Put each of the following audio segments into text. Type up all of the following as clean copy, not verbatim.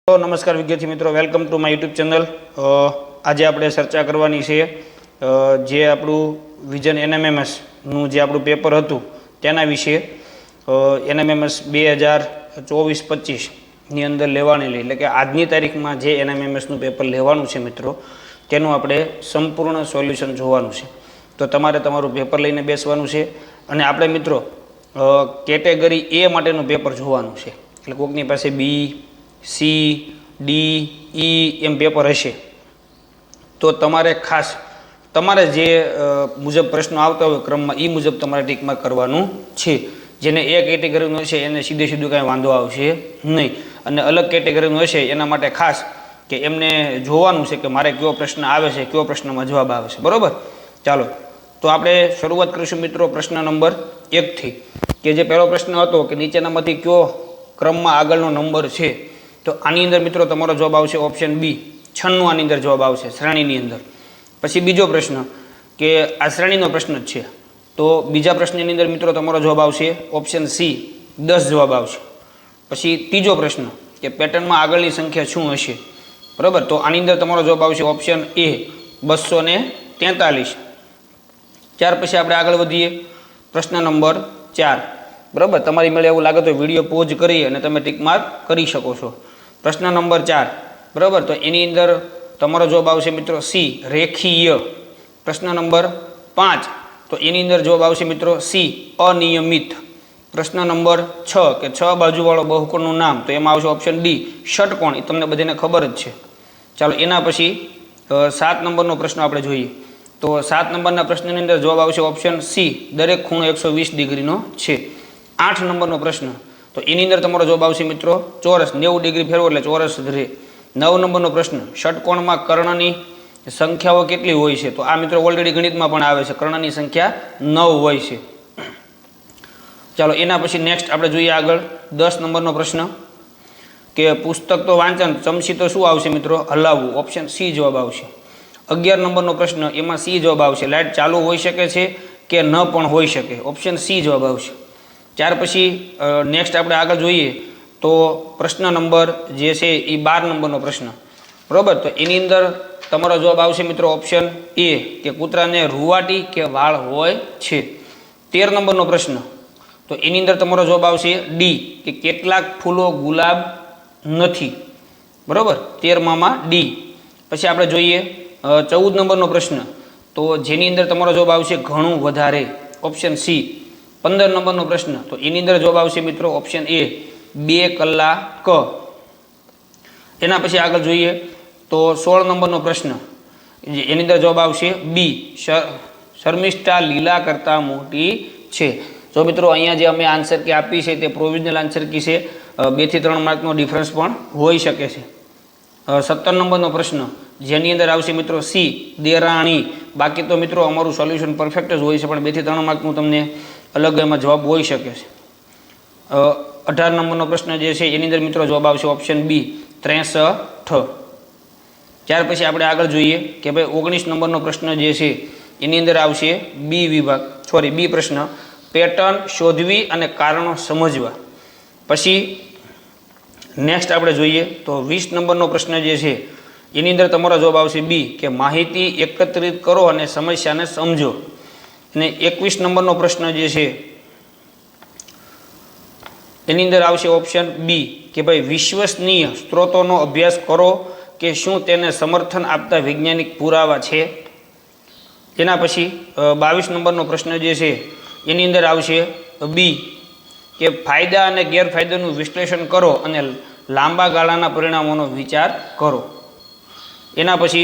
तो नमस्कार विद्यार्थी मित्रों, welcome to my YouTube channel. आज આપણે ચર્ચા કરવાની છે જે આપણું વિઝન એનએમએમએસ નું જે આપણું પેપર હતું તેના વિશે। એનએમએમએસ 2024-25 ની અંદર લેવાનેલી એટલે કે આજની તારીખમાં જે એનએમએમએસ નું પેપર લેવાનું છે મિત્રો તેનું આપણે સંપૂર્ણ સોલ્યુશન જોવાનું છે। તો તમારે તમારું પેપર લઈને બેસવાનું છે અને આપણે મિત્રો કેટેગરી એ માટેનું પેપર જોવાનું છે। એટલે કોકની પાસે B C D E M paper हशे तो तमारे खास तमारे जे मुजब प्रश्न आवता होय क्रम में ई मुजब तमारे टीक मार्क करवानुं छे। जेने ए केटेगरीनुं हशे एने सीधे सीधुं कांई वांधो आवशे नहीं, अने अलग केटेगरीनुं हशे एना माटे खास के एमने जोवानुं छे के मारे केवो प्रश्न आवे छे, केवो प्रश्नमां जवाब आवे छे। बरोबर, चालो तो आपणे शरूआत करीशुं मित्रों प्रश्न नंबर 1 थी के जे पहेलो प्रश्न हतो के नीचेनामांथी कयो क्रममां आगळनो नंबर छे। तो आनी अंदर मित्रों तमारो जवाब आवशे ऑप्शन बी 96 आनी अंदर जवाब आवशे श्रेणीनी अंदर। पछी बीजो प्रश्न के आ श्रेणीनो प्रश्न ज छे तो बीजा प्रश्ननी अंदर मित्रों तमारो जवाब आवशे ऑप्शन सी 10 जवाब आवशे। पछी तीजो प्रश्न के पेटर्नमां आगळनी संख्या शुं हशे। बराबर, तो आनी अंदर तमारो जवाब आवशे ऑप्शन ए 243। त्यार पछी आपणे आगळ वधीए प्रश्न नंबर 4। बराबर, तमारी मेळे एवुं लागे तो विडियो पॉज करी अने तमे टिक मार्क करी शको छो। प्रश्न नंबर 4 बराबर, तो एनी अंदर तमारो जवाब आवशे मित्रों सी रेखीय। प्रश्न नंबर 5 तो एनी अंदर जवाब आवशे मित्रों सी अनियमित। प्रश्न नंबर 6 के 6 बाजुवाळो बहुकोणनुं नाम तो एमां आवशे ऑप्शन डी षटकोण। ए तमने बधाने खबर ज छे। चालो एना पछी 7 नंबरनो प्रश्न आपणे जोईए तो 7 नंबरना प्रश्ननी अंदर जवाब आवशे ऑप्शन सी दरेक खूणो 120 डिग्रीनो छे। 8 नंबरनो प्रश्न तो एनी अंदर तमारो जवाब आवशे मित्रों चौरस 90 डिग्री फेरवो एटले चौरस ज रहे। 9 नंबरनो प्रश्न षटकोणमां कर्णनी संख्याओ केटली होय छे। तो आ मित्रों ऑलरेडी गणितमां पण आवे छे, कर्णनी संख्या 9 होय छे। चालो एना पछी नेक्स्ट आपणे जोईए आगळ 10 नंबरनो प्रश्न के पुस्तक तो वांचन चमची तो शुं आवशे मित्रों हलावવું, ऑप्शन सी जवाब आवशे। 11 नंबरनो प्रश्न एमां सी जवाब आवशे लाइट चालू होई शके छे के न पण होई शके, ऑप्शन सी जवाब आवशे। त्यार पछी नेक्स्ट आपणे आगळ जोईए तो प्रश्न नंबर जे छे ई 12 नंबरनो प्रश्न। बराबर, तो एनी अंदर तमारो जवाब आवशे मित्रों ऑप्शन ए के कूतराने रुवाटी के वाळ होय छे। 13 नंबरनो प्रश्न तो एनी अंदर तमारो जवाब आवशे डी के केटलाक फूलो गुलाब नथी। बराबर, 13 मां डी। पछी आपणे जोईए 14 नंबरनो प्रश्न तो जेनी अंदर तमारो जवाब आवशे घणुं वधारे, ऑप्शन सी। 15 नंबरनो प्रश्न तो एनी अंदर जवाब आवशे मित्रों ऑप्शन ए 2 कलाक। एना पछी आगळ जोईए तो 16 नंबरनो प्रश्न एनी अंदर जवाब आवशे बी शर्मिष्ठा लीला करता मोटी छे। जो मित्रों अहींया जे अमे आंसर की आपी छे ते प्रोविजनल आंसर की छे, 2 થી 3 मार्कनो डिफरन्स पण होई शके छे। 17 नंबरनो प्रश्न जेनी अंदर आवशे मित्रों सी देराणी। बाकी तो मित्रों अमारुं सोल्यूशन परफेक्ट ज होय छे पण 2 થી 3 मार्कनुं तमने अलग एमां जवाब होई शके छे। 18 नंबरनो प्रश्न जे छे एनी अंदर मित्रों जवाब आवशे ऑप्शन बी 63। त्यार पछी आपणे आगळ जोईए के भाई 19 नंबरनो प्रश्न जे छे एनी अंदर आवशे बी प्रश्न पेटर्न शोधवी अने कारणो समजवा। पछी नेक्स्ट आपणे जोईए तो 20 नंबरनो प्रश्न जे छे एनी अंदर तमारो जवाब आवशे बी के माहिती एकत्रित करो अने समस्याने समझो। ने 21 नंबरनो प्रश्न जे छे एनी अंदर आवशे ऑप्शन बी के भाई विश्वसनीय स्त्रोतोनो अभ्यास करो के शुं तेने समर्थन आपता वैज्ञानिक पुरावा छे। एना पछी 22 नंबरनो प्रश्न जे छे एनी अंदर आवशे बी के फायदा अने गैरफायदानुं विश्लेषण करो अने लांबा गाळाना परिणामोनो विचार करो। एना पछी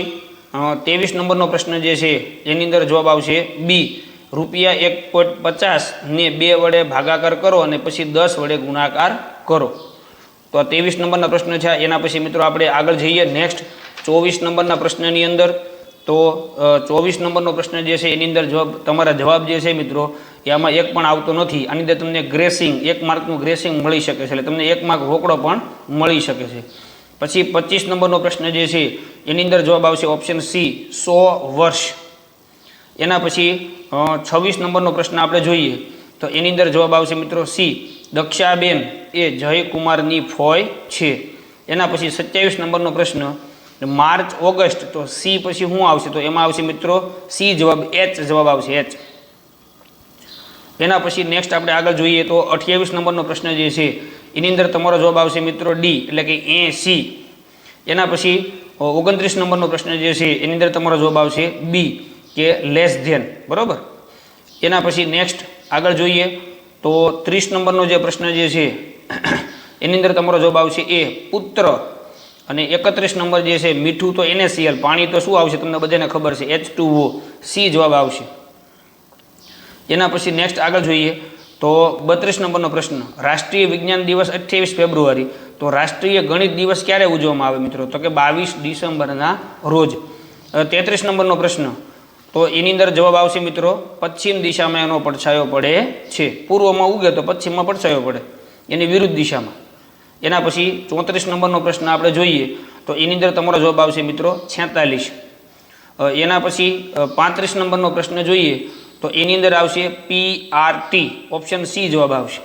23 नंबरनो प्रश्न जे छे एनी अंदर जवाब आवशे बी रुपया 1.50 ने 2 वडे भागाकार करो अने पछी 10 वडे गुणाकार करो। तो आ 23 नंबरना प्रश्न छे। एना पछी मित्रों आपणे आगळ जईए नेक्स्ट 24 नंबरना प्रश्ननी अंदर तो 24 नंबरनो प्रश्न जे छे एनी अंदर जवाब तमारा जवाब जे छे मित्रों एमां एक पण आवतो नथी। आनी अंदर तमने ग्रेसिंग 1 मार्कनुं ग्रेसिंग मळी शके छे, એટલે તમને 1 मार्क રોકડો પણ મળી શકે છે। પછી 25 નંબરનો પ્રશ્ન જે છે એની અંદર જવાબ આવશે ઓપ્શન સી 100 વર્ષ। એના પછી 26 નંબરનો પ્રશ્ન આપણે જોઈએ તો એની અંદર જવાબ આવશે મિત્રો સી દક્ષાબેન એ જયકુમારની ફોય છે। એના પછી 27 નંબરનો પ્રશ્ન, માર્ચ ઓગસ્ટ, તો સી પછી શું આવશે? તો એમાં આવશે મિત્રો સી જવાબ, એચ જવાબ આવશે, એચ. એના પછી નેક્સ્ટ આપણે આગળ જોઈએ તો 28 નંબરનો પ્રશ્ન જે છે એની અંદર તમારો જવાબ આવશે મિત્રો ડી, એટલે કે 80. એના પછી 29 નંબરનો પ્રશ્ન જે છે એની અંદર તમારો જવાબ આવશે બી, કે લેસ ધેન, બરાબર. એના પછી નેક્સ્ટ આગળ જોઈએ તો 30 નંબરનો જે પ્રશ્ન જે છે એની અંદર તમારો જવાબ આવશે એ, પુત્ર. અને 31 નંબર જે છે મીઠું તો NaCl, પાણી તો શું આવશે? તમને બધાને ખબર છે, H2O, સી જવાબ આવશે. એના પછી નેક્સ્ટ આગળ જોઈએ તો 32 નંબરનો પ્રશ્ન, રાષ્ટ્રીય વિજ્ઞાન દિવસ 28 ફેબ્રુઆરી, તો રાષ્ટ્રીય ગણિત દિવસ ક્યારે ઉજવવામાં આવે મિત્રો? તો કે 22 ડિસેમ્બરના રોજ. 33 નંબરનો પ્રશ્ન, તો એની અંદર જવાબ આવશે મિત્રો પશ્ચિમ દિશામાં એનો પડછાયો પડે છે. પૂર્વમાં ઉગે તો પશ્ચિમમાં પડછાયો પડે, એની વિરુદ્ધ દિશામાં. એના પછી 34 નંબરનો પ્રશ્ન આપણે જોઈએ તો એની અંદર તમારો જવાબ આવશે મિત્રો 46. એના પછી 35 નંબરનો પ્રશ્ન જોઈએ તો એની અંદર આવશે PRT, ઓપ્શન સી જવાબ આવશે.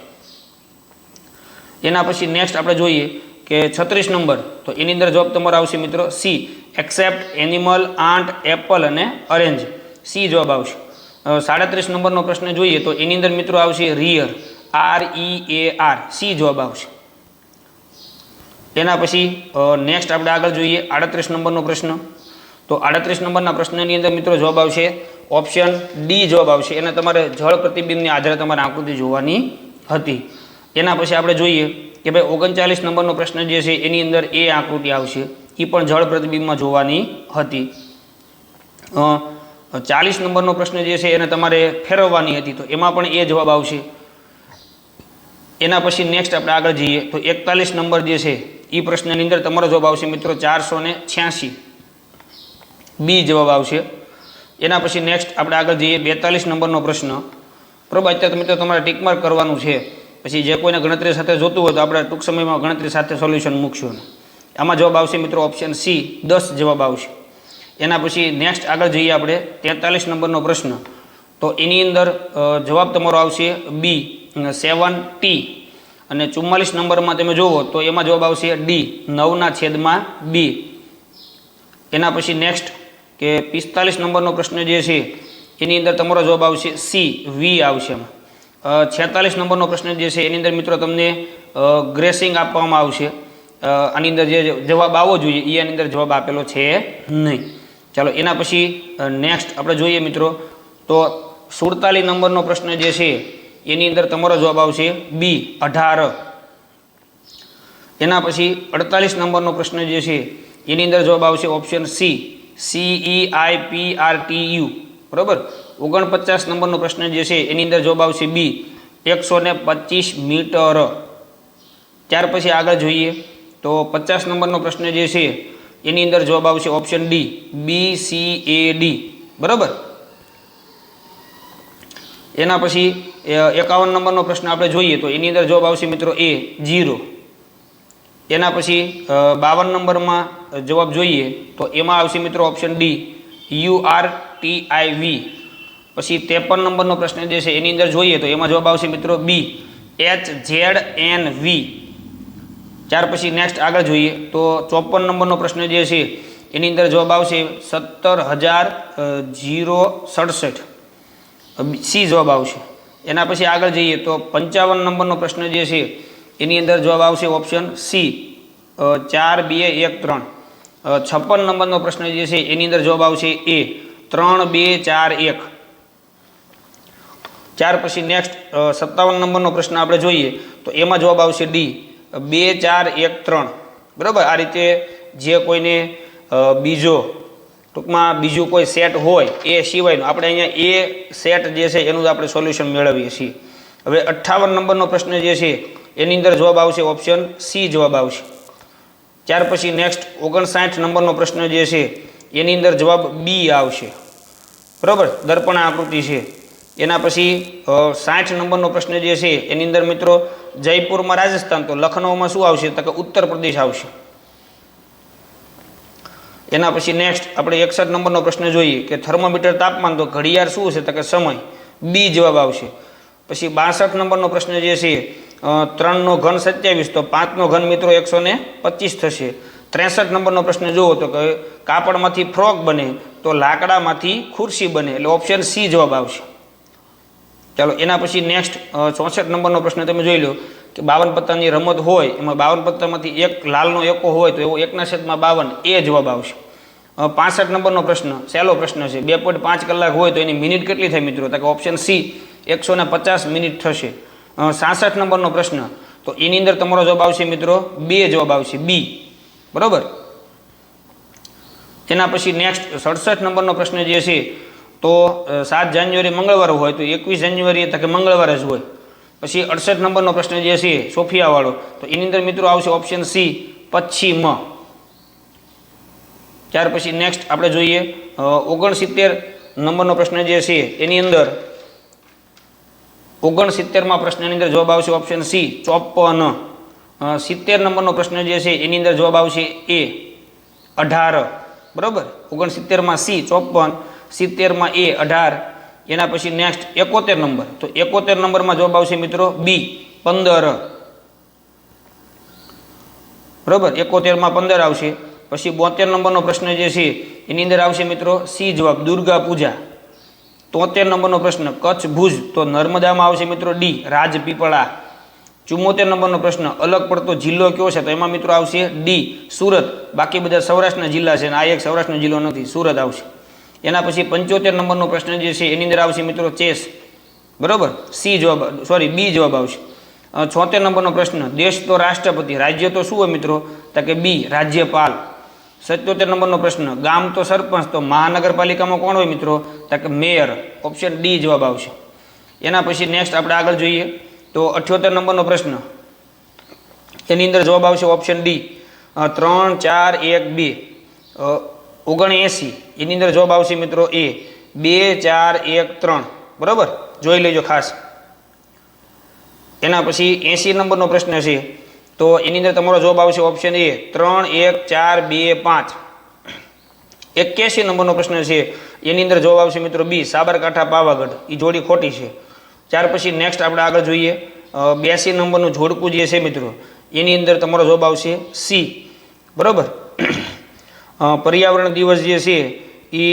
એના પછી નેક્સ્ટ આપણે જોઈએ કે 36 નંબર, તો એની અંદર જવાબ તમારો આવશે મિત્રો C, accept animal, aunt, Apple અને ઓરેન્જ, સી જવાબ આવશે. 37 નંબરનો પ્રશ્ન જોઈએ તો એની અંદર મિત્રો આવશે રિયર, REAR, સી જવાબ આવશે. એના પછી નેક્સ્ટ આપણે આગળ જોઈએ 38 નંબરનો પ્રશ્ન, તો 38 નંબરના પ્રશ્નની અંદર મિત્રો જવાબ આવશે ઓપ્શન ડી જવાબ આવશે. એને તમારે જળ પ્રતિબિંબની આધારે તમારે આકૃતિ જોવાની હતી. એના પછી આપણે જોઈએ કે ભાઈ 39 નંબરનો પ્રશ્ન જે છે એની અંદર એ આકૃતિ આવશે, એ પણ જળ પ્રતિબિંબમાં જોવાની હતી. 40 નંબરનો પ્રશ્ન જે છે એને તમારે ફેરવવાની હતી, તો એમાં પણ એ જવાબ આવશે. એના પછી નેક્સ્ટ આપણે આગળ જઈએ તો 41 નંબર જે છે એ પ્રશ્નની અંદર તમારો જવાબ આવશે મિત્રો 486, બી જવાબ આવશે. એના પછી નેક્સ્ટ આપણે આગળ જઈએ 42 નંબરનો પ્રશ્ન, બરાબર. અત્યારે મિત્રો તમારે ટીક માર્ક કરવાનું છે, પછી જે કોઈને ગણતરી સાથે જોતું હોય તો આપણે ટૂંક સમયમાં ગણતરી સાથે સોલ્યુશન મૂકશું. આમાં જવાબ આવશે મિત્રો ઓપ્શન સી, 10 જવાબ આવશે. એના પછી નેક્સ્ટ આગળ જઈએ આપણે 43 નંબરનો પ્રશ્ન, તો એની અંદર જવાબ તમારો આવશે બી, 7T. અને 44 નંબરમાં તમે જુઓ તો એમાં જવાબ આવશે ડી, 9/2. એના પછી નેક્સ્ટ કે 45 નંબરનો પ્રશ્ન જે છે એની અંદર તમારો જવાબ આવશે સી, વી આવશે. 46 નંબરનો પ્રશ્ન જે છે એની અંદર મિત્રો તમને ગ્રેસિંગ આપવામાં આવશે. આની અંદર જે જવાબ આવવો જોઈએ એ આની અંદર જવાબ આપેલો છે નહીં. ચાલો એના પછી નેક્સ્ટ આપણે જોઈએ મિત્રો તો 47 નંબરનો પ્રશ્ન જે છે એની અંદર તમારો જવાબ આવશે બી, 18. એના પછી 48 નંબરનો પ્રશ્ન જે છે એની અંદર જવાબ આવશે ઓપ્શન સી, CEIPRTU, બરાબર. 49 નંબરનો પ્રશ્ન જે છે એની અંદર જવાબ આવશે બી, 125 મીટર. ત્યાર પછી આગળ જોઈએ તો 50 નંબરનો પ્રશ્ન જે છે એની અંદર જવાબ આવશે ઓપ્શન ડી, BCAD, બરાબર. એના પછી 51 નંબરનો પ્રશ્ન આપણે જોઈએ તો એની અંદર જવાબ આવશે મિત્રો એ, 0. એના પછી 52 નંબરમાં જવાબ જોઈએ તો એમાં આવશે મિત્રો ઓપ્શન ડી, URTIV. પછી 53 નંબરનો પ્રશ્ન જે છે એની અંદર જોઈએ તો એમાં જવાબ આવશે મિત્રો બી, HZNV. ત્યાર પછી નેક્સ્ટ આગળ જોઈએ તો 54 નંબરનો પ્રશ્ન જે છે એની અંદર જવાબ આવશે 17,067, સી જવાબ આવશે. એના પછી આગળ જઈએ તો 55 નંબરનો પ્રશ્ન જે છે એની અંદર જવાબ આવશે ઓપ્શન સી, 4-2-1-3. 56 નંબરનો પ્રશ્ન જે છે એની અંદર જવાબ આવશે એ, 3-2-4-1. ત્યાર પછી નેક્સ્ટ 57 નંબરનો પ્રશ્ન આપણે જોઈએ તો એમાં જવાબ આવશે ડી, 2-4-1-3, બરાબર. આ રીતે જે કોઈને ટૂંકમાં બીજું કોઈ સેટ હોય એ સિવાયનું આપણે અહીંયા એ સેટ જે છે એનું આપણે સોલ્યુશન મેળવીએ છીએ. હવે 58 નંબરનો પ્રશ્ન જે છે એની અંદર જવાબ આવશે ઓપ્શન સી જવાબ આવશે. ત્યાર પછી નેક્સ્ટ 59 નંબરનો પ્રશ્ન જે છે એની અંદર જવાબ બી આવશે, બરાબર. દર્પણ આકૃતિ છે. એના પછી 60 નંબરનો પ્રશ્ન જે છે એની અંદર મિત્રો જયપુરમાં રાજસ્થાન, તો લખનૌમાં શું આવશે તો કે ઉત્તર પ્રદેશ આવશે. એના પછી નેક્સ્ટ આપણે 61 નંબરનો પ્રશ્ન જોઈએ કે થર્મોમીટર તાપમાન, તો ઘડિયાળ શું છે તો કે સમય, બી જવાબ આવશે. પછી 62 નંબરનો પ્રશ્ન જે છે 3 નો ઘન 27, તો 5 નો ઘન મિત્રો 125 થશે। 63 નંબરનો પ્રશ્ન જુઓ તો કે કાપડમાંથી ફ્રોક બને તો લાકડામાંથી ખુરશી બને, એટલે ઓપ્શન સી જવાબ આવશે। ચાલો એના પછી નેક્સ્ટ 64 નંબરનો પ્રશ્ન તમે જોઈ લો કે 52 પત્તાની રમત હોય, એમાં 52 પત્તામાંથી એક લાલનો એકો હોય તો એવો 1/52 એ જવાબ આવશે। 65 નંબરનો પ્રશ્ન સહેલો પ્રશ્ન છે, 2.5 કલાક હોય તો એની મિનિટ કેટલી થાય મિત્રો? તો કે ઓપ્શન સી 150 મિનિટ થશે। 66 નંબરનો પ્રશ્ન, તો એની અંદર તમારો જવાબ આવશે મિત્રો 2 જવાબ આવશે, બી, બરોબર। તેના પછી નેક્સ્ટ 67 નંબરનો પ્રશ્ન જે છે તો 7 જાન્યુઆરી મંગળવાર હોય તો 21 જાન્યુઆરી તો કે મંગળવાર જ હોય। પછી 68 નંબરનો પ્રશ્ન જે છે સોફિયાવાળો, તો એની અંદર મિત્રો આવશે ઓપ્શન સી પશ્ચિમ। ત્યાર પછી નેક્સ્ટ આપણે જોઈએ 69 નંબરનો પ્રશ્ન જે છે એની અંદર 69માં પ્રશ્નની અંદર જવાબ આવશે ઓપ્શન સી 54। 70 નંબરનો પ્રશ્ન જે છે એની અંદર જવાબ આવશે એ 18, બરાબર। 69માં સી 54, 70માં એ 18। એના પછી નેક્સ્ટ 71 નંબર, તો 71 નંબરમાં જવાબ આવશે મિત્રો બી 15, બરાબર। 71માં 15 આવશે। પછી 72 નંબરનો પ્રશ્ન જે છે એની અંદર આવશે મિત્રો સી જવાબ દુર્ગા પૂજા। 73 નંબરનો પ્રશ્ન કચ્છ ભુજ, તો નર્મદામાં આવશે મિત્રો ડી રાજપીપળા। 74 નંબરનો પ્રશ્ન અલગ પડતો જિલ્લો કયો છે? તો એમાં મિત્રો આવશે ડી સુરત, બાકી બધા સૌરાષ્ટ્રના જિલ્લા છે અને આ એક સૌરાષ્ટ્રનો જિલ્લો નથી, સુરત આવશે। એના પછી 75 નંબરનો પ્રશ્ન જે છે એની અંદર આવશે મિત્રો ચેસ, બરાબર, સી જવાબ, સોરી બી જવાબ આવશે। 76 નંબરનો પ્રશ્ન દેશ તો રાષ્ટ્રપતિ, રાજ્ય તો શું હોય મિત્રો? તો કે બી રાજ્યપાલ। 77 નંબરનો પ્રશ્ન ગામ તો સરપંચ, તો મહાનગરપાલિકામાં કોણ હોય મિત્રો? તો કે મેયર, ઓપ્શન ડી જવાબ આવશે। એના પછી નેક્સ્ટ આપણે આગળ જોઈએ તો 78 નંબરનો પ્રશ્ન, એની અંદર જવાબ આવશે ઓપ્શન ડી 3, 4, 1, 2। 79 એની અંદર જવાબ આવશે મિત્રો એ 2, 4, 1, 3, બરાબર, જોઈ લેજો ખાસ। એના પછી 80 નંબરનો પ્રશ્ન છે તો એની અંદર તમારો જવાબ આવશે ઓપ્શન એ 3, 1, 4, 2, 5। 81 નંબરનો પ્રશ્ન છે એની અંદર જવાબ આવશે મિત્રો બી સાબરકાંઠા પાવાગઢ, એ જોડી ખોટી છે। ત્યાર પછી નેક્સ્ટ આપણે આગળ જોઈએ 82 નંબરનું જોડકું જે છે મિત્રો એની અંદર તમારો જવાબ આવશે સી, બરાબર। પર્યાવરણ દિવસ જે છે એ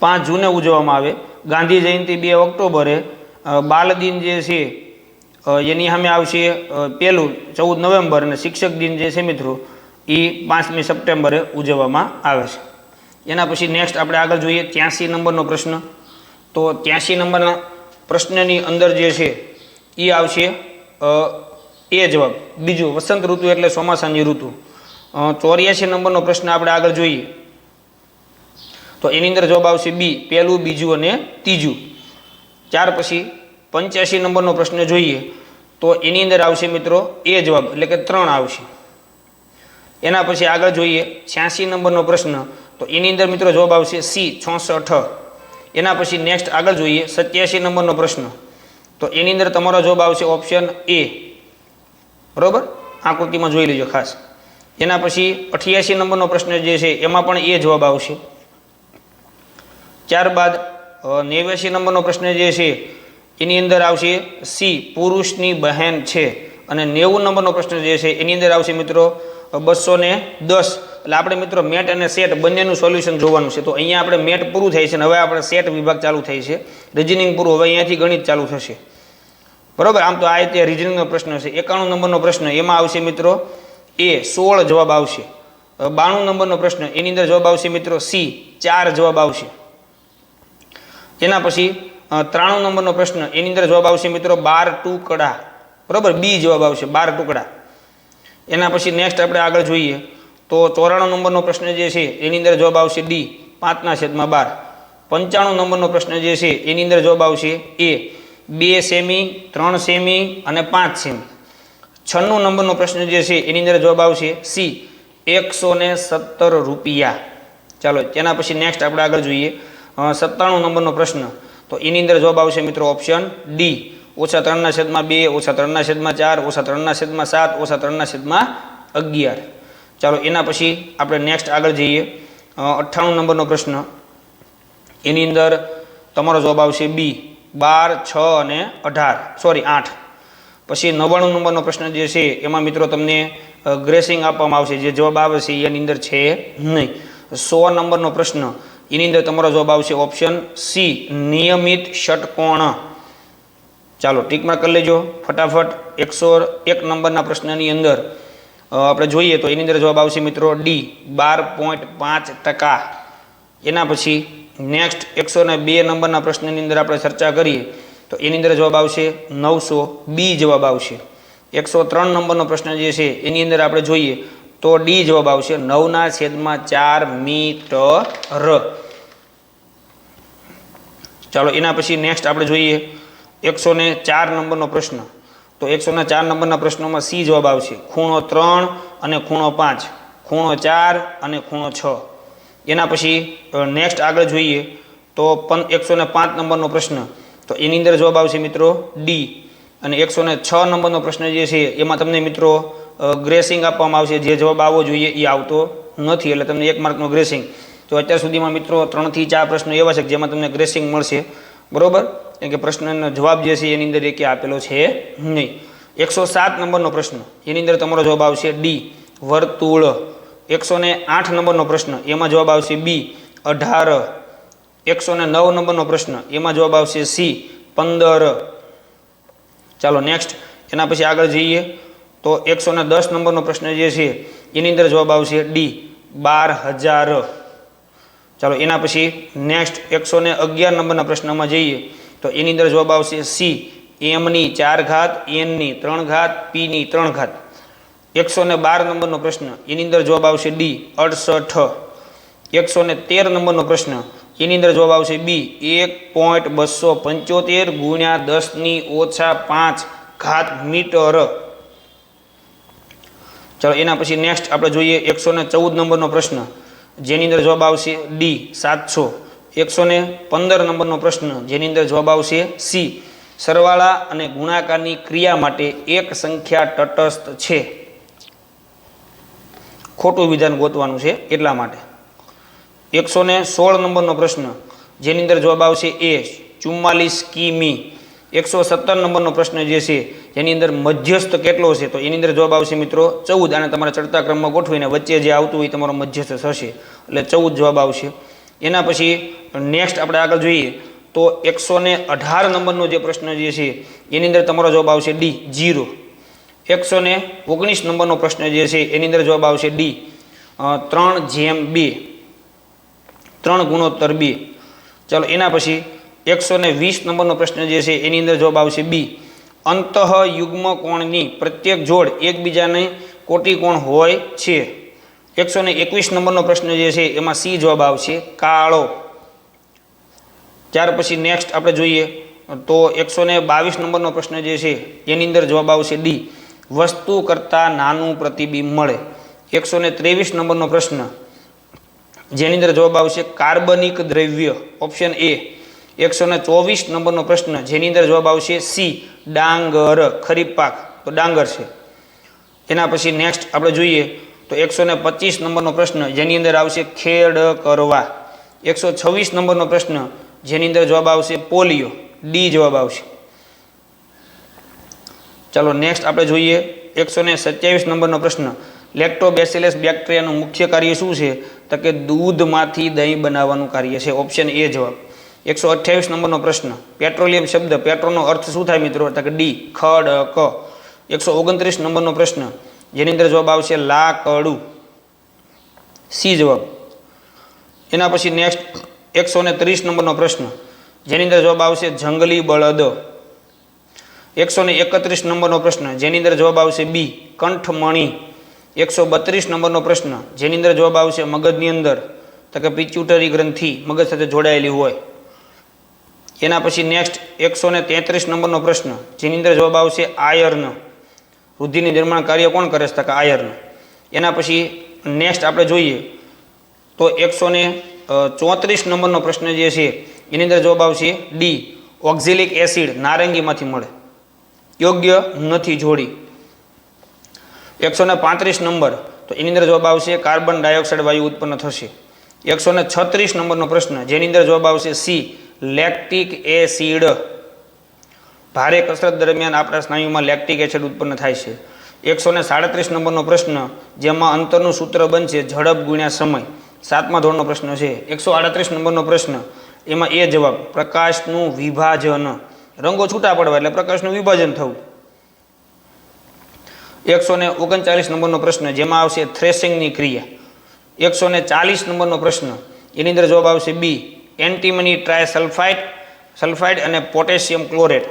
5 જૂને ઉજવવામાં આવે, ગાંધી જયંતિ 2 ઓક્ટોબરે, બાલ દિન જે છે એની સામે આવશે પહેલું 14 નવેમ્બર અને શિક્ષક દિન જે છે મિત્રો એ 5મી સપ્ટેમ્બરે ઉજવવામાં આવે છે। એના પછી નેક્સ્ટ આપણે આગળ જોઈએ 83 નંબરનો પ્રશ્ન, તો 83 નંબરના પ્રશ્નની અંદર જે છે એ આવશે એ જવાબ બીજું વસંત ઋતુ એટલે ચોમાસાની ઋતુ। 84 નંબરનો પ્રશ્ન આપણે આગળ જોઈએ તો એની અંદર જવાબ આવશે બી પહેલું, બીજું અને ત્રીજું। ત્યાર પછી 85 નંબરનો પ્રશ્ન જોઈએ તો એની અંદર આવશે મિત્રો એ જવાબ એટલે કે 3 આવશે। એના પછી આગળ જોઈએ 86 નંબરનો પ્રશ્ન, તો એની અંદર મિત્રો જવાબ આવશે સી 66। એના પછી નેક્સ્ટ આગળ જોઈએ 87 નંબરનો પ્રશ્ન, તો એની અંદર તમારો જવાબ આવશે ઓપ્શન એ, બરાબર, આકૃતિમાં જોઈ લેજો ખાસ। એના પછી 88 નંબરનો પ્રશ્ન જે છે એમાં પણ એ જવાબ આવશે। ત્યારબાદ 89 નંબરનો પ્રશ્ન જે છે એની અંદર આવશે સી પુરુષની બહેન છે, અને 90 નંબરનો પ્રશ્ન જે છે એની અંદર આવશે મિત્રો 210। એટલે આપણે મિત્રો મેટ અને સેટ બંનેનું સોલ્યુશન જોવાનું છે। તો અહીંયા આપણે મેટ પૂરું થાય છે અને હવે આપણે સેટ વિભાગ ચાલુ થાય છે, રિઝનિંગ પૂરું, હવે અહીંયાથી ગણિત ચાલુ થશે, બરાબર। આમ તો આ રીતે રિઝનિંગનો પ્રશ્ન છે। 91 નંબરનો પ્રશ્ન એમાં આવશે મિત્રો એ 16 જવાબ આવશે। 92 નંબરનો પ્રશ્ન એની અંદર જવાબ આવશે મિત્રો સી 4 જવાબ આવશે। એના પછી 93 નંબરનો પ્રશ્ન એની અંદર જવાબ આવશે મિત્રો 12 ટુકડા, બરાબર, બી જવાબ આવશે 12 ટુકડા। એના પછી નેક્સ્ટ આપણે આગળ જોઈએ તો 94 નંબરનો પ્રશ્ન જે છે એની અંદર જવાબ આવશે ડી 5/12। 95 નંબરનો પ્રશ્ન જે છે એની અંદર જવાબ આવશે એ 2 સેમી, 3 સેમી અને 5 સેમી। 96 નંબરનો પ્રશ્ન જે છે એની અંદર જવાબ આવશે સી 117 રૂપિયા। ચાલો તેના પછી નેક્સ્ટ આપણે આગળ જોઈએ 97 નંબરનો પ્રશ્ન, તો એની અંદર જવાબ આવશે મિત્રો ઓપ્શન ડી -3/2, -3/4, -3/7, -3/11। ચાલો એના પછી આપણે નેક્સ્ટ આગળ જઈએ 98 નંબરનો પ્રશ્ન એની અંદર તમારો જવાબ આવશે બી 12, 6 અને 18, સોરી 8। પછી 99 નંબરનો પ્રશ્ન જે છે એમાં મિત્રો તમને ગ્રેસિંગ આપવામાં આવશે, જે જવાબ આવે છે એની અંદર છે નહીં. 100 નંબરનો પ્રશ્ન, એની અંદર તમારો જવાબ આવશે ઓપ્શન સી, નિયમિત ષટકોણ. ચાલો ટીકમાં કરી લેજો ફટાફટ. 101 નંબરના પ્રશ્નની અંદર આપણે જોઈએ તો એની અંદર જવાબ આવશે મિત્રો ડી, 12.5%. એના પછી નેક્સ્ટ 102 નંબરના પ્રશ્નની અંદર આપણે ચર્ચા કરીએ તો એની અંદર જવાબ આવશે 900, બી જવાબ આવશે. 103 નંબરનો પ્રશ્ન જે છે એની અંદર આપણે જોઈએ તો ડી જવાબ આવશે, 9/4 મીટર. ચાલો એના પછી નેક્સ્ટ આપણે જોઈએ 104 નંબરનો પ્રશ્ન. તો 104 નંબરના પ્રશ્નોમાં સી જવાબ આવશે, ખૂણો 3 અને ખૂણો 5, ખૂણો 4 અને ખૂણો 6. એના પછી નેક્સ્ટ આગળ જોઈએ તો 105 નંબરનો પ્રશ્ન, તો એની અંદર જવાબ આવશે મિત્રો ડી. અને 106 નંબરનો પ્રશ્ન જે છે એમાં તમને મિત્રો ગ્રેસિંગ આપવામાં આવશે, જે જવાબ આવવો જોઈએ એ આવતો નથી, એટલે તમને 1 માર્કનો ગ્રેસિંગ. તો અત્યાર સુધીમાં મિત્રો 3 થી 4 પ્રશ્નો એવા છે જેમાં તમને ગ્રેસિંગ મળશે, બરોબર, કેમ કે પ્રશ્નનો જવાબ જે છે એની અંદર એકે આપેલો છે નહીં. 107 નંબરનો પ્રશ્ન, એની અંદર તમારો જવાબ આવશે ડી, વર્તુળ. 108 નંબરનો પ્રશ્ન, એમાં જવાબ આવશે બી, 18. 109 નંબરનો પ્રશ્ન, એમાં જવાબ આવશે સી, 15. ચાલો નેક્સ્ટ એના પછી આગળ જઈએ તો 110 નંબરનો પ્રશ્ન જે છે એની અંદર જવાબ આવશે ડી, 12,000. ચાલો એના પછી નેક્સ્ટ 111 નંબરના પ્રશ્નમાં જઈએ તો એની અંદર જવાબ આવશે સી, m/4, n/3, p/3. 112 નંબરનો પ્રશ્ન, એની અંદર જવાબ આવશે ડી, 68. 113 નંબરનો પ્રશ્ન, એની અંદર જવાબ આવશે બી, 1.275 × 10⁻5 મીટર. ચાલો એના પછી નેક્સ્ટ આપણે જોઈએ 114 નંબરનો પ્રશ્ન, જેની અંદર જવાબ આવશે ડી, 700. 115 નંબરનો પ્રશ્ન, જેની અંદર જવાબ આવશે સી, સરવાળા અને ગુણાકારની ક્રિયા માટે એક સંખ્યા તટસ્થ છે. ખોટું વિધાન ગોતવાનું છે એટલા માટે. 116 નંબરનો પ્રશ્ન, જેની અંદર જવાબ આવશે એ, 44 કિમી. 117 નંબરનો પ્રશ્ન જે છે જેની અંદર મધ્યસ્થ કેટલો છે તો એની અંદર જવાબ આવશે મિત્રો 14. અને તમારે ચડતા ક્રમમાં ગોઠવીને વચ્ચે જે આવતું હોય તમારો મધ્યસ્થ થશે, એટલે 14 જવાબ આવશે. એના પછી નેક્સ્ટ આપણે આગળ જોઈએ તો 118 નંબરનો જે પ્રશ્ન જે છે એની અંદર તમારો જવાબ આવશે ડી, 0. 119 નંબરનો પ્રશ્ન જે છે એની અંદર જવાબ આવશે ડી, 3/2, 3 ગુણોત્તર 2. ચાલો એના પછી 120 નંબરનો પ્રશ્ન જે છે એની અંદર જવાબ આવશે બી, અંતઃયુગ્મ કોણની પ્રત્યેક જોડ એકબીજાને કોટિકોણ હોય છે. 121 નંબરનો પ્રશ્ન જે છે એમાં સી જવાબ આવશે, કાળો. ત્યાર પછી નેક્સ્ટ આપણે જોઈએ તો 122 નંબરનો પ્રશ્ન જે છે એની અંદર જવાબ આવશે ડી, વસ્તુ કરતાં નાનું પ્રતિબિંબ મળે. 123 નંબરનો પ્રશ્ન, જેની અંદર જવાબ આવશે કાર્બનિક દ્રવ્ય, ઓપ્શન એ. 124 નંબરનો પ્રશ્ન, જેની અંદર જવાબ આવશે સી, ડાંગર, ખરીફ પાક, તો ડાંગર છે. એના પછી નેક્સ્ટ આપણે જોઈએ તો 125 નંબરનો પ્રશ્ન, જેની અંદર આવશે ખેડ કરવા. 126 નંબરનો પ્રશ્ન, જેની અંદર જવાબ આવશે પોલિયો, ડી જવાબ આવશે. ચાલો નેક્સ્ટ આપણે જોઈએ 127 નંબરનો પ્રશ્ન, લેક્ટોબેસિલસ બેક્ટેરિયાનું મુખ્ય કાર્ય શું છે તો કે દૂધમાંથી દહીં બનાવવાનું કાર્ય છે, ઓપ્શન એ જવાબ. 128 નંબરનો પ્રશ્ન, પેટ્રોલિયમ શબ્દ પેટ્રોલનો અર્થ શું થાય મિત્રો તો કે ડી, ખડક. 129 નંબરનો પ્રશ્ન, જેની અંદર જવાબ આવશે લાકડું, સી જવાબ. એના પછી નેક્સ્ટ 130 નંબરનો પ્રશ્ન, જેની અંદર જવાબ આવશે જંગલી બળદ. 131 નંબરનો પ્રશ્ન, જેની અંદર જવાબ આવશે બી, કંઠમણી. 132 નંબરનો પ્રશ્ન, જેની અંદર જવાબ આવશે મગજની અંદર તો કે પિચ્યુટરી ગ્રંથિ મગજ સાથે જોડાયેલી હોય. એના પછી નેક્સ્ટ 133 નંબરનો પ્રશ્ન, જેની અંદર જવાબ આવશે આયર્ન. વૃદ્ધિની નિર્માણ કાર્ય કોણ કરે છે તો કે આયર્ન. એના પછી નેક્સ્ટ આપણે જોઈએ તો 134 નંબરનો પ્રશ્ન જે છે એની અંદર જવાબ આવશે ડી, ઓક્ઝેલિક એસિડ નારંગીમાંથી મળે, યોગ્ય નથી જોડી. 135 નંબર, તો એની અંદર જવાબ આવશે કાર્બન ડાયોક્સાઇડ વાયુ ઉત્પન્ન થશે. 136 નંબરનો પ્રશ્ન, જેની અંદર જવાબ આવશે સી, લેક્ટિક એસિડ. ભારે કસરત દરમિયાન આપણા સ્નાયુમાં લેક્ટિક એસિડ ઉત્પન્ન થાય છે. 137 નંબરનો પ્રશ્ન, જેમાં અંતરનું સૂત્ર બનશે ઝડપ ગુણ્યા સમય. 7મા ધોરણનો પ્રશ્ન છે. 138 નંબરનો પ્રશ્ન, એમાં એ જવાબ પ્રકાશનું વિભાજન. રંગો છૂટા પડવા એટલે પ્રકાશનું વિભાજન થવું. 139 નંબરનો પ્રશ્ન, જેમાં આવશે થ્રેશિંગની ક્રિયા. 140 નંબરનો પ્રશ્ન, એની અંદર જવાબ આવશે બી, એન્ટીમની ટ્રાયસલ્ફાઇડ અને પોટેશિયમ ક્લોરેટ.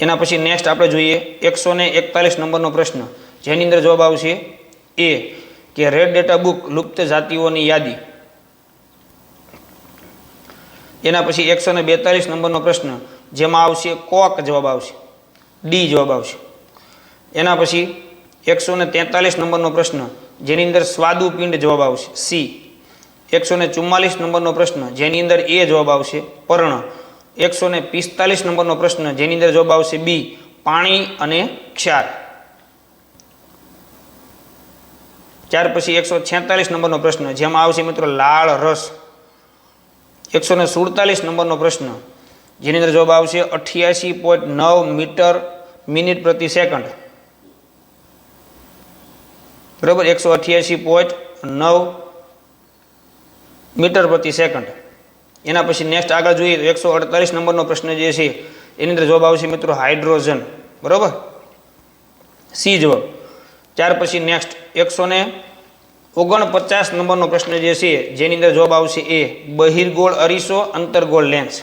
એના પછી નેક્સ્ટ આપણે જોઈએ 141 નંબરનો પ્રશ્ન, જેની અંદર જવાબ આવશે એ કે રેડ ડેટા બુક લુપ્ત જાતિઓની યાદી. એના પછી 142 નંબરનો પ્રશ્ન, જેમાં આવશે કોક જવાબ આવશે, ડી જવાબ આવશે. એના પછી 143 નંબરનો પ્રશ્ન, જેની અંદર સ્વાદુપિંડ જવાબ આવશે, સી. 144 નંબરનો પ્રશ્ન, જેની અંદર એ જવાબ આવશે, પર્ણ. 145 નંબરનો પ્રશ્ન, જેની અંદર જવાબ આવશે બી, પાણી અને ક્ષાર. ત્યાર પછી 146 નંબરનો પ્રશ્ન, જેમાં આવશે મિત્રો લાળ રસ. 147 નંબરનો પ્રશ્ન, જેની અંદર જવાબ આવશે 88.9 મીટર મિનિટ પ્રતિ સેકન્ડ. બરાબર, 188.9 મીટર પ્રતિ સેકન્ડ. એના પછી નેક્સ્ટ આગળ જોઈએ તો 148 નંબરનો પ્રશ્ન જે છે એની અંદર જવાબ આવશે મિત્રો હાઇડ્રોજન. બરાબર, સી જવાબ. ત્યાર પછી નેક્સ્ટ 149 નંબરનો પ્રશ્ન જે છે જેની અંદર જવાબ આવશે એ બહિર્ગોળ અરીસો અંતર્ગોળ લેન્સ.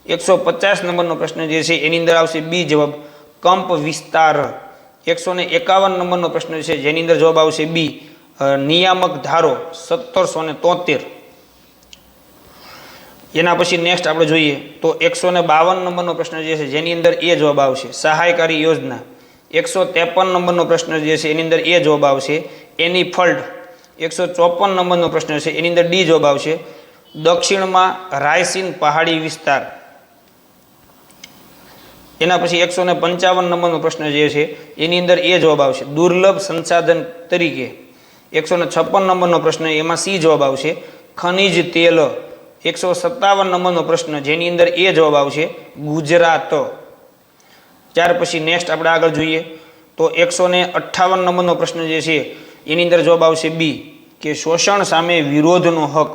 150 નંબરનો પ્રશ્ન જે છે એની અંદર આવશે બી જવાબ કંપ વિસ્તાર. 151 નંબરનો પ્રશ્ન છે જેની અંદર જવાબ આવશે બી નિયામક ધારો 1773. એના પછી નેક્સ્ટ આપણે જોઈએ તો 152 નંબરનો પ્રશ્ન જે છે જેની અંદર એ જવાબ આવશે સહાયકારી યોજના. 153 નંબરનો પ્રશ્ન જે છે એની અંદર એ જવાબ આવશે એની ફલ્ટ. 154 નંબરનો પ્રશ્ન છે એની અંદર ડી જવાબ આવશે દક્ષિણમાં રાયસીન પહાડી વિસ્તાર. એના પછી 155 નંબરનો પ્રશ્ન જે છે એની અંદર એ જવાબ આવશે દુર્લભ સંસાધન તરીકે. 156 નંબરનો પ્રશ્ન એમાં સી જવાબ આવશે ખનિજ તેલ. 157 નંબરનો પ્રશ્ન જેની અંદર એ જવાબ આવશે ગુજરાત. ત્યાર પછી નેક્સ્ટ આપણે આગળ જોઈએ તો 158 નંબરનો પ્રશ્ન જે છે એની અંદર જવાબ આવશે બી કે શોષણ સામે વિરોધનો હક.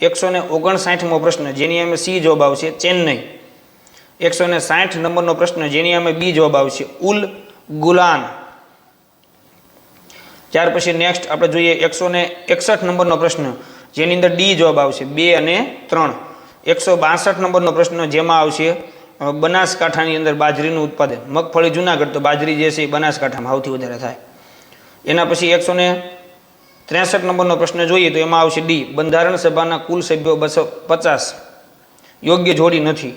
159મો પ્રશ્ન જેની અમે સી જવાબ આવશે ચેન્નઈ. 160 નંબરનો પ્રશ્ન જેની અમે બી જવાબ આવશે ઉલ ગુલાન. ત્યાર પછી નેક્સ્ટ આપણે જોઈએ 161 નંબરનો પ્રશ્ન જેની અંદર ડી જવાબ આવશે 2 અને 3. 162 નંબરનો પ્રશ્ન જેમાં આવશે બનાસકાંઠાની અંદર બાજરીનું ઉત્પાદન. મગફળી જુનાગઢ, તો બાજરી જે છે એ બનાસકાંઠામાં સૌથી વધારે થાય. એના પછી 163 નંબરનો પ્રશ્ન જોઈએ તો એમાં આવશે ડી બંધારણ સભાના કુલ સભ્યો 250 યોગ્ય જોડી નથી.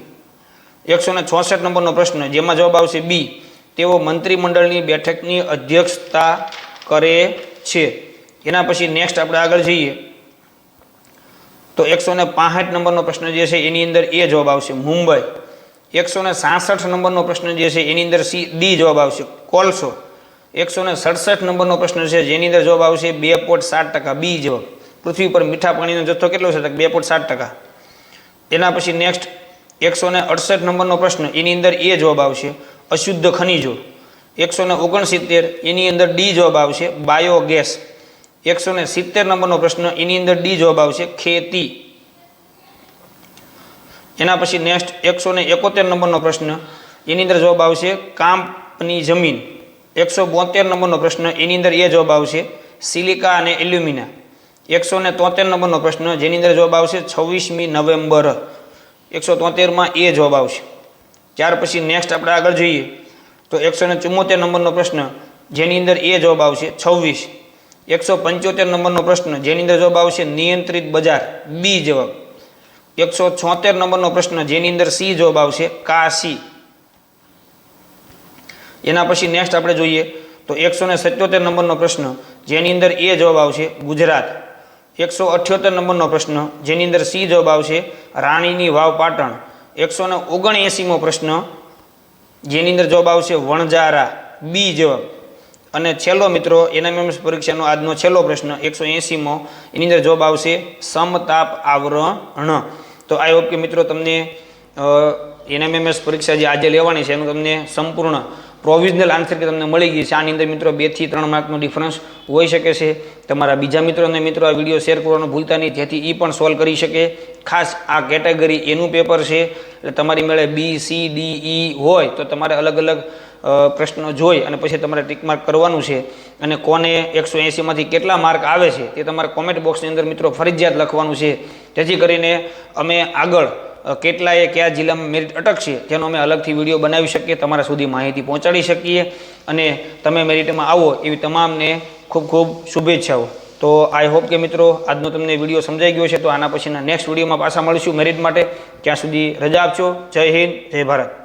164 નંબરનો પ્રશ્ન જેમાં જવાબ આવશે બી તેઓ મંત્રીમંડળની બેઠકની અધ્યક્ષતા કરે છે. એના પછી નેક્સ્ટ આપણે આગળ જઈએ તો 165 નંબરનો પ્રશ્ન જે છે એની અંદર એ જવાબ આવશે મુંબઈ. 166 નંબરનો પ્રશ્ન જે છે એની અંદર સી ડી જવાબ આવશે કોલસો. 167 નંબરનો પ્રશ્ન છે જેની અંદર જવાબ આવશે 2.7% બી જવાબ. પૃથ્વી પર મીઠા પાણીનો જથ્થો કેટલો છે? 2.7%. એના પછી નેક્સ્ટ 168 નંબરનો પ્રશ્ન એની અંદર એ જવાબ આવશે અશુદ્ધ ખનિજો. 169 એની અંદર ડી જવાબ આવશે બાયોગેસ. 170 નંબરનો પ્રશ્ન એની અંદર ડી જવાબ આવશે ખેતી. એના પછી નેક્સ્ટ 171 નંબરનો પ્રશ્ન એની અંદર જવાબ આવશે કામની જમીન. 172 નંબરનો પ્રશ્ન એની અંદર એ જવાબ આવશે સિલિકા અને એલ્યુમિના. 173 નંબરનો પ્રશ્ન જેની અંદર જવાબ આવશે 26મી નવેમ્બર. 173માં એ જવાબ આવશે. ત્યાર પછી નેક્સ્ટ આપણે આગળ જોઈએ તો 174 નંબરનો પ્રશ્ન જેની અંદર એ જવાબ આવશે 26. 175 નંબરનો પ્રશ્ન જેની અંદર જવાબ આવશે નિયંત્રિત બજાર બી જવાબ. 176 નંબરનો પ્રશ્ન જેની અંદર સી જવાબ આવશે કાશી. એના પછી નેક્સ્ટ આપણે જોઈએ તો 177 નંબરનો પ્રશ્ન જેની અંદર એ જવાબ આવશે ગુજરાત. 178 નંબરનો પ્રશ્ન જેની અંદર સી જવાબ આવશે રાણીની વાવ પાટણ. 179મો પ્રશ્ન જેની અંદર જવાબ આવશે વણજારા બી જવાબ. અને છેલ્લો મિત્રો એનએમએમએસ પરીક્ષાનો આજનો છેલ્લો પ્રશ્ન 180મો એની અંદર જવાબ આવશે સમતાપ આવરણ. તો આઈ હોપ કે મિત્રો તમને NMMS પરીક્ષા જે આજે લેવાની છે એનું તમને સંપૂર્ણ પ્રોવિઝનલ આન્સર કે તમને મળી ગઈ છે. આની અંદર મિત્રો 2 થી 3 માર્કનો ડિફરન્સ હોઈ શકે છે. તમારા બીજા મિત્રોને આ વિડીયો શેર કરવાનું ભૂલતા નહીં, જેથી એ પણ સોલ્વ કરી શકે. ખાસ આ કેટેગરી એનું પેપર છે, એટલે તમારી મેળે B, C, D, E હોય તો તમારે અલગ અલગ પ્રશ્નો જોઈ અને પછી તમારે ટીક માર્ક કરવાનું છે. અને કોને 180માંથી કેટલા માર્ક આવે છે તે તમારે કોમેન્ટ બોક્સની અંદર મિત્રો ફરજિયાત લખવાનું છે, જેથી કરીને અમે આગળ કેટલાએ કયા જિલ્લામાં મેરિટ અટકશે તેનો અમે અલગથી વિડીયો બનાવી શકીએ, તમારા સુધી માહિતી પહોંચાડી શકીએ અને તમે મેરિટમાં આવો એવી તમામને ખૂબ ખૂબ શુભેચ્છાઓ. તો આઈ હોપ કે મિત્રો આજનો તમને વિડીયો સમજાઈ ગયો છે. તો આના પછીના નેક્સ્ટ વિડીયોમાં પાછા મળીશું મેરિટ માટે. ત્યાં સુધી રજા આપજો. જય હિન્દ, જય ભારત.